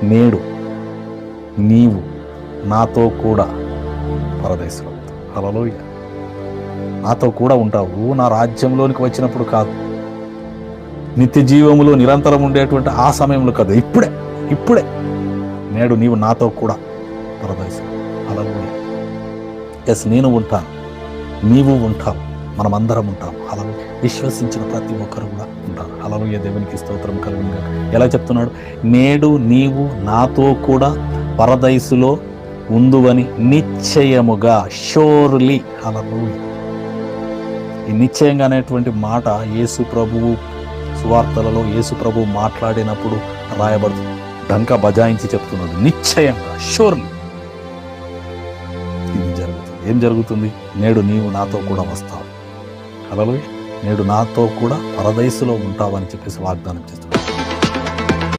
నేడు నీవు నాతో కూడా పరదేశంలో ఉంటావు. హల్లెలూయా. నాతో కూడా ఉంటావు. నా రాజ్యంలోనికి వచ్చినప్పుడు కాదు, నిత్య జీవములో నిరంతరం ఉండేటువంటి ఆ సమయంలో కాదు, ఇప్పుడే నేడు నీవు నాతో కూడా పరదేశం. హల్లెలూయా. ఎస్, నేను ఉంటాను, నీవు ఉంటావు, మనమందరం ఉంటాం. హల్లెలూయా. విశ్వసించిన ప్రతి ఒక్కరు కూడా ఉంటారు. హల్లెలూయా. దేవునికి స్తోత్రం కలుగును గాక. ఎలా చెప్తున్నాడు? నేడు నీవు నాతో కూడా పరదైసులో ఉందువని నిశ్చయముగా, షోర్లీ. హల్లెలూయా. ఈ నిశ్చయంగా అనేటువంటి మాట యేసు ప్రభువు సువార్తలలో యేసు ప్రభువు మాట్లాడినప్పుడు రాయబడుతుంది. డంకా బజాయించి చెప్తున్నాడు, నిశ్చయంగా, షోర్లీ ఇది జరుగుతుంది. ఏం జరుగుతుంది? నేడు నీవు నాతో కూడా వస్తావు. హల్లెలూయా. నేడు నాతో కూడా పరదైసులో ఉంటావని చెప్పేసి వాగ్దానం చేస్తాడు.